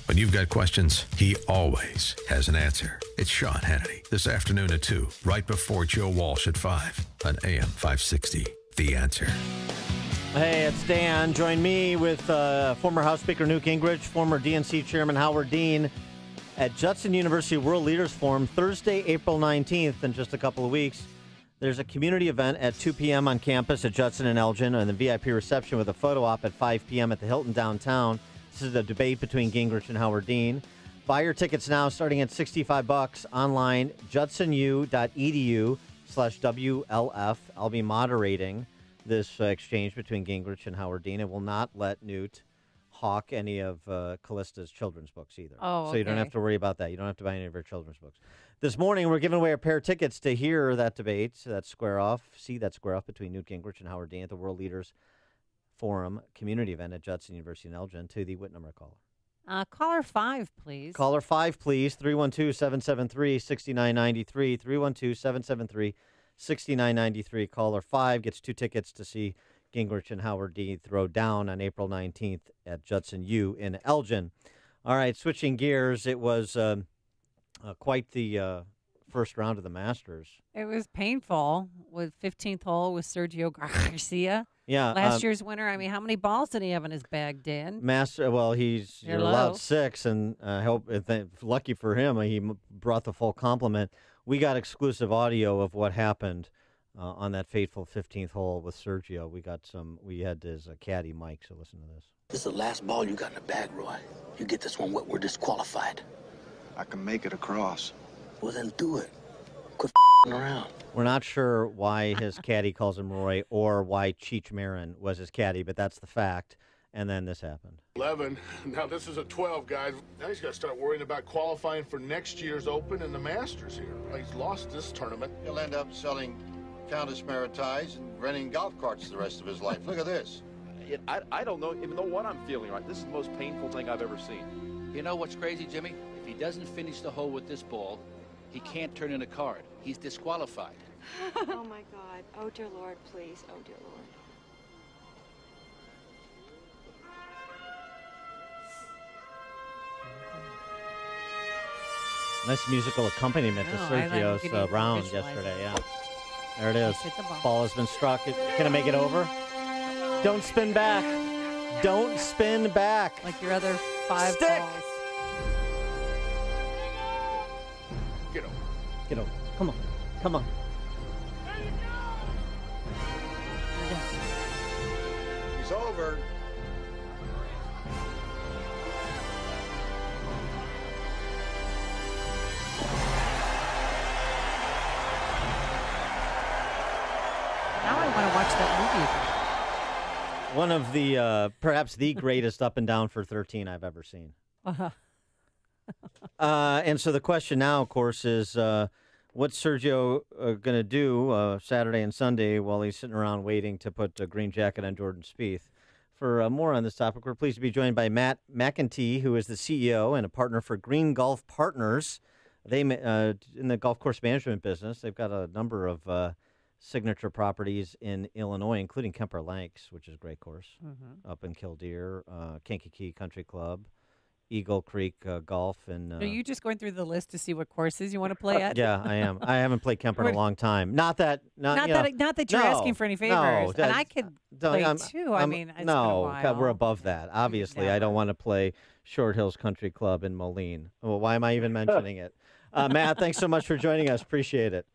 When you've got questions, he always has an answer. It's Sean Hannity, this afternoon at 2, right before Joe Walsh at 5 on AM 560. The Answer. Hey, it's Dan. Join me with former House Speaker Newt Gingrich, former DNC Chairman Howard Dean at Judson University World Leaders Forum Thursday, April 19th, in just a couple of weeks. There's a community event at 2 p.m. on campus at Judson and Elgin, and the VIP reception with a photo op at 5 p.m. at the Hilton downtown. This is a debate between Gingrich and Howard Dean. Buy your tickets now, starting at $65 online, judsonu.edu/WLF. I'll be moderating this exchange between Gingrich and Howard Dean. It will not let Newt hawk any of Callista's children's books either. Oh, okay. So you don't have to worry about that. You don't have to buy any of her children's books. This morning, we're giving away a pair of tickets to hear that debate, that square-off, see that square-off between Newt Gingrich and Howard Dean at the World Leaders Forum community event at Judson University in Elgin. To the what number caller? Caller 5, please. Caller 5, please. 312-773-6993. 312-773-6993. Caller 5 gets 2 tickets to see Gingrich and Howard Dean throw down on April 19th at Judson U in Elgin. All right, switching gears. It was quite the first round of the Masters. It was painful with 15th hole with Sergio García. Yeah, last year's winner. I mean, how many balls did he have in his bag, Dan? Well, you're allowed 6, and lucky for him, he brought the full complement. We got exclusive audio of what happened on that fateful 15th hole with Sergio. We had his caddy Mike, so listen to this. This is the last ball you got in the bag, Roy. You get this one, we're disqualified. I can make it across. Well, then do it. Quit around. We're not sure why his caddy calls him Roy or why Cheech Marin was his caddy, but that's the fact. And then this happened. 11. Now this is a 12, guys. Now he's got to start worrying about qualifying for next year's Open and the Masters here. He's lost this tournament. He'll end up selling Countess Maritais and renting golf carts the rest of his life. Look at this. I don't know even know what I'm feeling right. This is the most painful thing I've ever seen. You know what's crazy, Jimmy? If he doesn't finish the hole with this ball, he can't turn in a card. He's disqualified. Oh, my God. Oh, dear Lord, please. Oh, dear Lord. Nice musical accompaniment to Sergio's round yesterday. Yeah, there it is. Ball has been struck. Can it make it over? Don't spin back. Don't spin back. Like your other 5 Stick. balls. Get over. Get over. Come on. Come on. He's over. Now I want to watch that movie. One of the, perhaps the greatest up and down for 13 I've ever seen. And so the question now, of course, is what's Sergio going to do Saturday and Sunday while he's sitting around waiting to put a green jacket on Jordan Spieth? For more on this topic, we're pleased to be joined by Matt McIntee, who is the CEO and a partner for Green Golf Partners. They in the golf course management business. They've got a number of signature properties in Illinois, including Kemper Lakes, which is a great course, up in Killdeer, Kankakee Country Club, Eagle Creek Golf. And Are you just going through the list to see what courses you want to play at? Yeah, I am. I haven't played Kemper in a long time. Not that you're asking for any favors. And I could play too. I mean, it's been a while. We're above that. Obviously, I don't want to play Short Hills Country Club in Moline. Well, why am I even mentioning it? Matt, thanks so much for joining us. Appreciate it.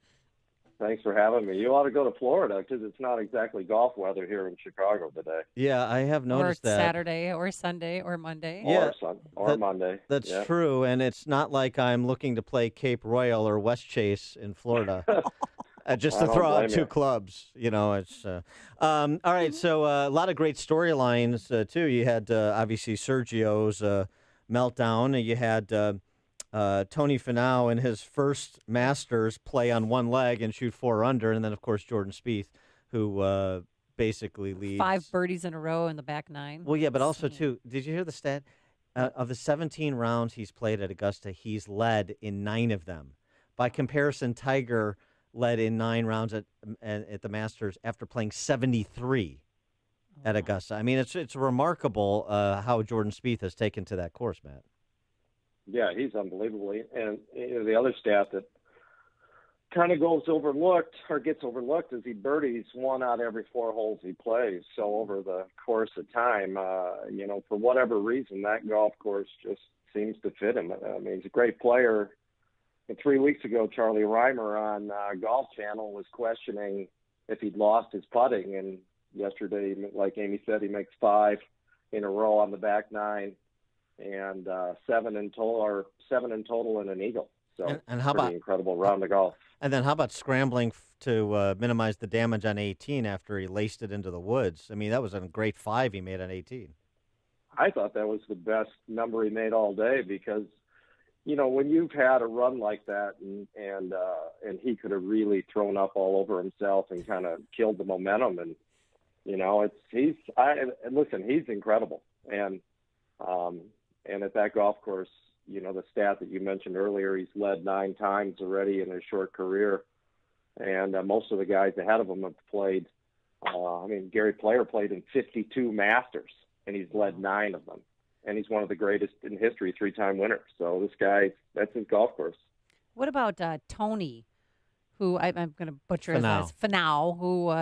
Thanks for having me. You ought to go to Florida because it's not exactly golf weather here in Chicago today. Yeah, I have noticed that. Or Saturday or Sunday or Monday. Yeah, or Monday. That's true, and it's not like I'm looking to play Cape Royal or West Chase in Florida. Just to throw out 2 clubs, it's all right. So a lot of great storylines too. You had obviously Sergio's meltdown. You had Tony Finau in his first Masters play on one leg and shoot 4 under, and then of course Jordan Spieth, who basically leads 5 birdies in a row in the back 9. Well, yeah, but also too. Did you hear the stat? Of the 17 rounds he's played at Augusta, he's led in 9 of them. By comparison, Tiger led in 9 rounds at the Masters after playing 73 at Augusta. I mean, it's remarkable how Jordan Spieth has taken to that course, Matt. Yeah, he's unbelievable. And the other stat that kind of goes overlooked or gets overlooked is he birdies 1 out of every 4 holes he plays. So over the course of time, for whatever reason, that golf course just seems to fit him. I mean, he's a great player. And 3 weeks ago, Charlie Rymer on Golf Channel was questioning if he'd lost his putting. And yesterday, like Amy said, he makes 5 in a row on the back 9 and 7 in total and an eagle. So and how about incredible round of golf. And then how about scrambling to minimize the damage on 18 after he laced it into the woods? I mean, that was a great 5 he made on 18. I thought that was the best number he made all day because, when you've had a run like that and he could have really thrown up all over himself and kind of killed the momentum. And, he's incredible. And at that golf course, the stat that you mentioned earlier, he's led 9 times already in his short career. And most of the guys ahead of him have played. Gary Player played in 52 Masters, and he's led 9 of them. And he's one of the greatest in history, 3-time winner. So this guy, that's his golf course. What about Tony, who I'm going to butcher his name, Finau, who,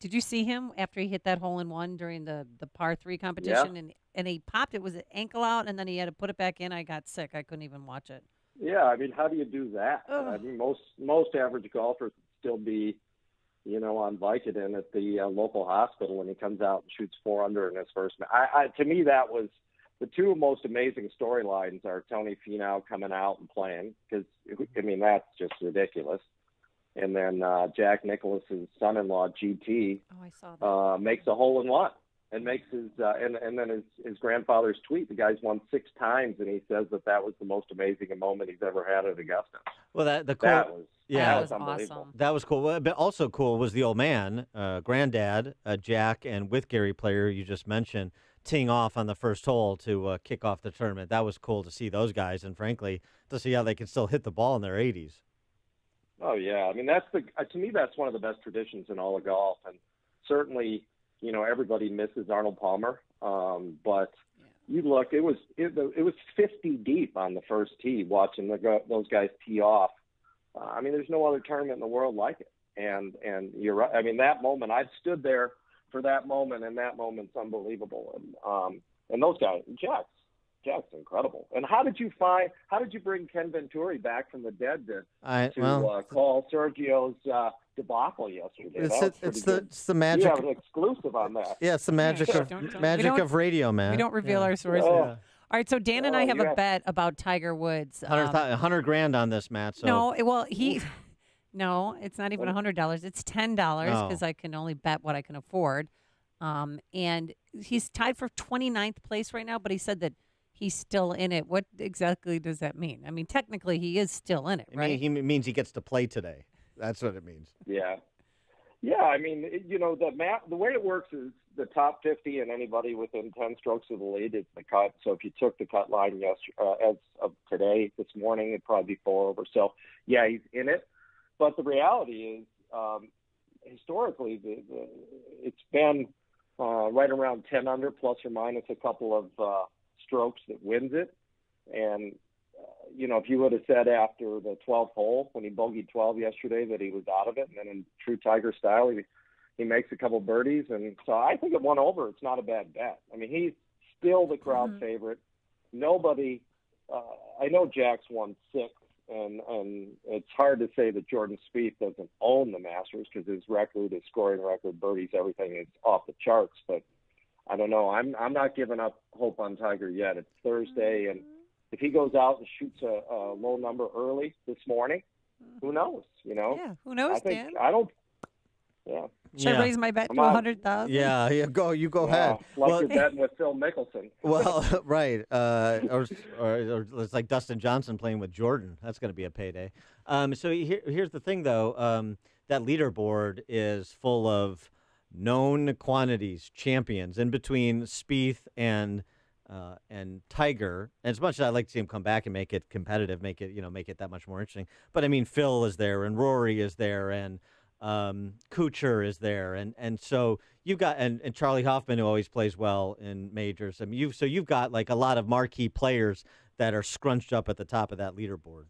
did you see him after he hit that hole-in-one during the par 3 competition? Yeah. And he popped it, was an ankle out, and then he had to put it back in. I got sick. I couldn't even watch it. Yeah, how do you do that? Ugh. Most average golfers would still be, on Vicodin at the local hospital when he comes out and shoots 4 under in his first match. To me, that was the 2 most amazing storylines are Tony Finau coming out and playing because, that's just ridiculous. And then Jack Nicklaus's son-in-law, GT, I saw that. makes a hole-in-one. And makes his and then his grandfather's tweet. The guy's won 6 times, and he says that was the most amazing moment he's ever had at Augusta. Well, that was unbelievable. Awesome. That was cool. But also cool was the old man, granddad, Jack, and with Gary Player, you just mentioned, teeing off on the first hole to kick off the tournament. That was cool to see those guys, and frankly, to see how they can still hit the ball in their 80s. Oh yeah, that's to me that's one of the best traditions in all of golf, and certainly. Everybody misses Arnold Palmer, but you look, it was 50 deep on the first tee watching those guys tee off. There's no other tournament in the world like it. And you're right. That moment, I've stood there for that moment, and that moment's unbelievable. And those guys, Jack's incredible. And how did you bring Ken Venturi back from the dead to call Sergio's debacle yesterday? It's the magic. You have an exclusive on that. Yeah, it's the magic of radio, man. We don't reveal our sources. All right, so Dan and I have a bet about Tiger Woods. $100,000 on this, Matt. So. No, it's not even $100. It's $10 because I can only bet what I can afford. And he's tied for 29th place right now, but he said that he's still in it. What exactly does that mean? Technically he is still in it, right? He means he gets to play today. That's what it means. Yeah. Yeah, the way it works is the top 50 and anybody within 10 strokes of the lead is the cut. So if you took the cut line as of today, this morning, it'd probably be 4 over. So, yeah, he's in it. But the reality is, historically, it's been right around 10 under, plus or minus a couple of strokes that wins it. And, if you would have said after the 12th hole, when he bogeyed 12 yesterday, that he was out of it, and then in true Tiger style, he makes a couple birdies. And so I think at 1 over, it's not a bad bet. He's still the crowd favorite. Nobody, I know Jack's won 6, and it's hard to say that Jordan Spieth doesn't own the Masters because his record, his scoring record, birdies, everything is off the charts. But I don't know. I'm not giving up hope on Tiger yet. It's Thursday, and if he goes out and shoots a low number early this morning, who knows? Yeah, who knows, Dan? I don't. Yeah. Should I raise my bet to 100,000? Yeah, you go ahead. You're betting with Phil Mickelson. Well, right. Or it's like Dustin Johnson playing with Jordan. That's going to be a payday. So here's the thing, though. That leaderboard is full of known quantities, champions, in between Spieth and Tiger. And as much as I'd like to see him come back and make it competitive, make it that much more interesting. But Phil is there, and Rory is there, and Kuchar is there, and so you've got and Charlie Hoffman, who always plays well in majors. You've got like a lot of marquee players that are scrunched up at the top of that leaderboard.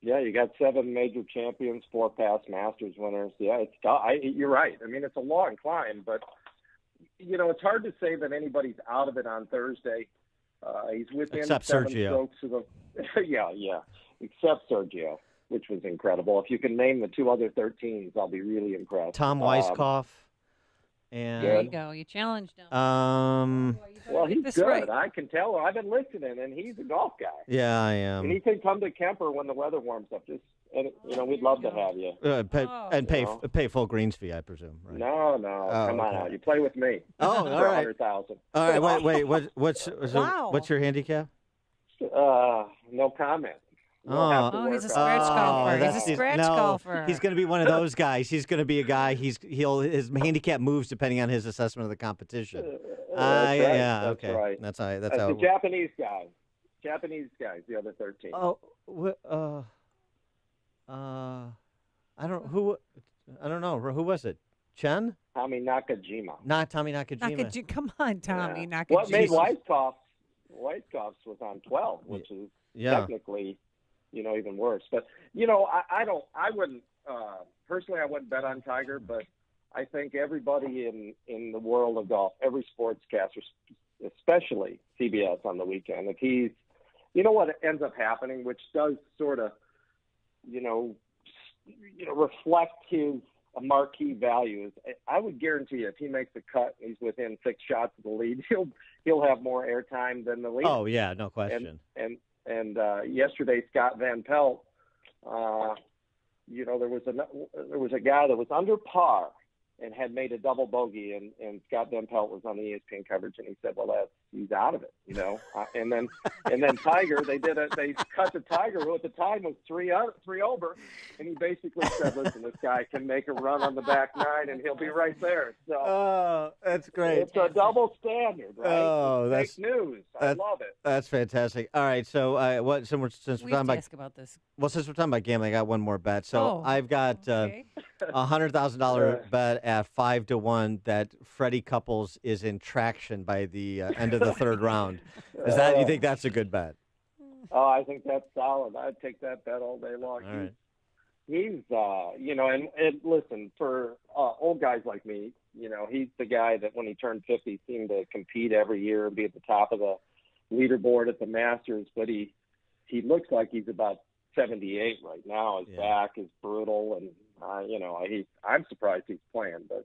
Yeah, you got 7 major champions, 4 past Masters winners. Yeah, you're right. I mean, it's a long climb, but, it's hard to say that anybody's out of it on Thursday. He's within Except 7 Sergio. strokes of the yeah, except Sergio, which was incredible. If you can name the 2 other 13s, I'll be really impressed. Tom Weiskopf. And there you go. You challenged him. Well, he's good. Right. I can tell. I've been listening, and he's a golf guy. Yeah, I am. And he can come to Kemper when the weather warms up. We'd love to have you. Pay full greens fee, I presume. Right? No, come on out. You play with me. Oh, all right. $100,000. All right, wait. What's your handicap? No comment. He's a scratch golfer. He's a scratch golfer. He's going to be one of those guys. He's going to be a guy. His handicap moves depending on his assessment of the competition. That's okay. right. That's how the Japanese guy. Japanese guys, the other 13. I don't know. Who was it? Chen? Tommy Nakajima. Not Tommy Nakajima. Come on, Tommy Nakajima. What made Weiskopf's was on 12, which is technically, even worse. But I wouldn't personally. I wouldn't bet on Tiger, but I think everybody in the world of golf, every sportscaster, especially CBS on the weekend, if he's, what ends up happening, which does sort of, reflect his marquee values. I would guarantee you, if he makes the cut, and he's within 6 shots of the lead. He'll have more airtime than the lead. Oh yeah, no question. And yesterday, Scott Van Pelt, there was a guy that was under par and had made a double bogey, and Scott Van Pelt was on the ESPN coverage, and he said, "Well, he's out of it," and then Tiger, they cut the Tiger, who at the time was 3 over, and he basically said, "Listen, this guy can make a run on the back 9, and he'll be right there." So, that's great. It's a double standard, right? Oh, that's fake news. I love it. That's fantastic. All right, so since we're talking about this. Well, since we're talking about gambling, I got one more bet. So I've got a $100,000 bet at 5-1 that Freddie Couples is in traction by the end of the 3rd round. You think that's a good bet? Oh, I think that's solid. I'd take that bet all day long. All right. He's and listen, for old guys like me, he's the guy that when he turned 50 seemed to compete every year and be at the top of the leaderboard at the Masters, but he looks like he's about 78 right now. His back is brutal, and I'm surprised he's playing, but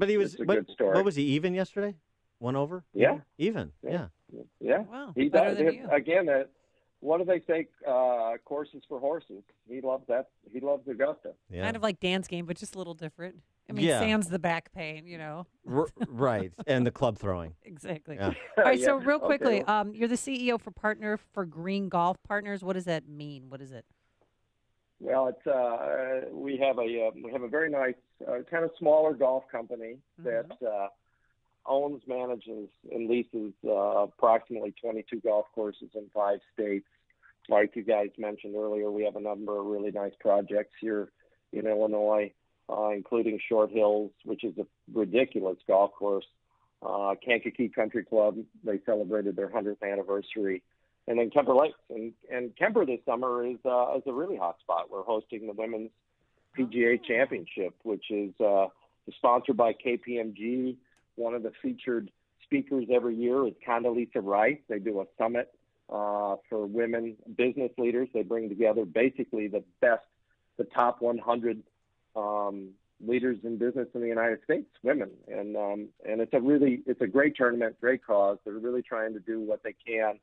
he was. It's a good story. What was he, even yesterday? 1 over? Yeah, even. Yeah. Wow, he does again. What do they say? Courses for horses. He loves that. He loves Augusta. Yeah. Kind of like Dan's game, but just a little different. I mean, sans the back pain, Right, and the club throwing. Exactly. Yeah. All right, so real quickly, you're the CEO for Partner for Green Golf Partners. What does that mean? What is it? Well, it's we have a very nice kind of smaller golf company that owns, manages, and leases approximately 22 golf courses in 5 states. Like you guys mentioned earlier, we have a number of really nice projects here in Illinois, including Short Hills, which is a ridiculous golf course. Kankakee Country Club, they celebrated their 100th anniversary. And then Kemper Lakes. And Kemper this summer is a really hot spot. We're hosting the Women's PGA Championship, which is sponsored by KPMG. One of the featured speakers every year is Condoleezza Rice. They do a summit for women business leaders. They bring together basically the top 100 leaders in business in the United States, women. And it's a great tournament, great cause. They're really trying to do what they can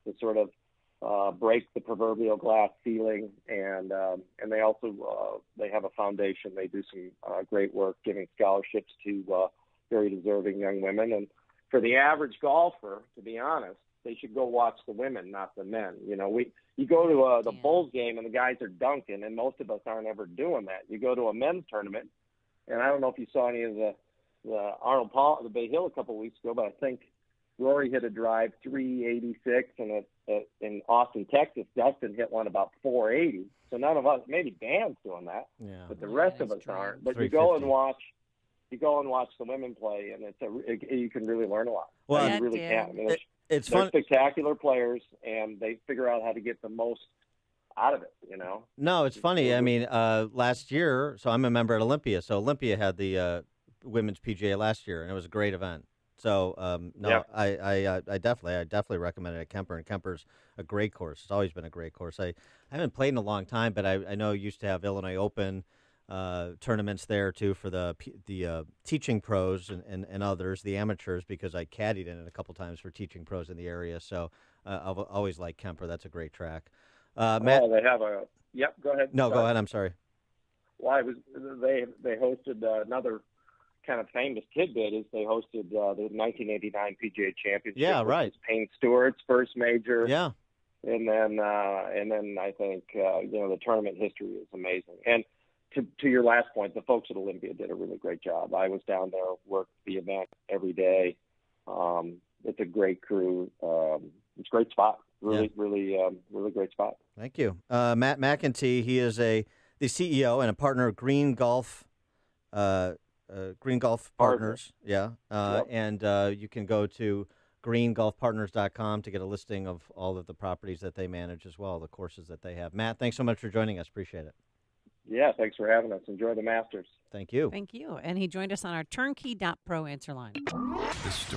to sort of break the proverbial glass ceiling, and they also they have a foundation. They do some great work giving scholarships to very deserving young women. And for the average golfer, to be honest, they should go watch the women, not the men. You go to the Bulls game and the guys are dunking, and most of us aren't ever doing that. You go to a men's tournament, and I don't know if you saw any of the Arnold Palmer, the Bay Hill a couple of weeks ago, but I think Rory hit a drive 386, and in Austin, Texas, Dustin hit one about 480. So none of us, maybe Dan's doing that, but the rest of us aren't. But you go and watch you go and watch the women play, and you can really learn a lot. Well, you really can. I mean, it's they're fun. Spectacular players, and they figure out how to get the most out of it. No, it's funny. I mean, last year, so I'm a member at Olympia. So Olympia had the women's PGA last year, and it was a great event. So I definitely recommend it at Kemper, and Kemper's a great course. It's always been a great course. I haven't played in a long time, but I know you used to have Illinois Open tournaments there too for the teaching pros and others, the amateurs, because I caddied in it a couple times for teaching pros in the area. So I've always liked Kemper. That's a great track. Matt, they have a. Yep, go ahead. No, go ahead. I'm sorry. Well, they hosted another kind of famous tidbit is they hosted the 1989 PGA Championship. Yeah, right. Which was Payne Stewart's first major. Yeah. And then I think the tournament history is amazing. And to your last point, the folks at Olympia did a really great job. I was down there, worked the event every day. It's a great crew. It's a great spot. Really great spot. Thank you. Matt McIntee, he is the CEO and a partner of Green Golf Partners. Yeah. Yep. And you can go to greengolfpartners.com to get a listing of all of the properties that they manage as well, the courses that they have. Matt, thanks so much for joining us. Appreciate it. Yeah, thanks for having us. Enjoy the Masters. Thank you. Thank you. And he joined us on our turnkey.pro answer line. This story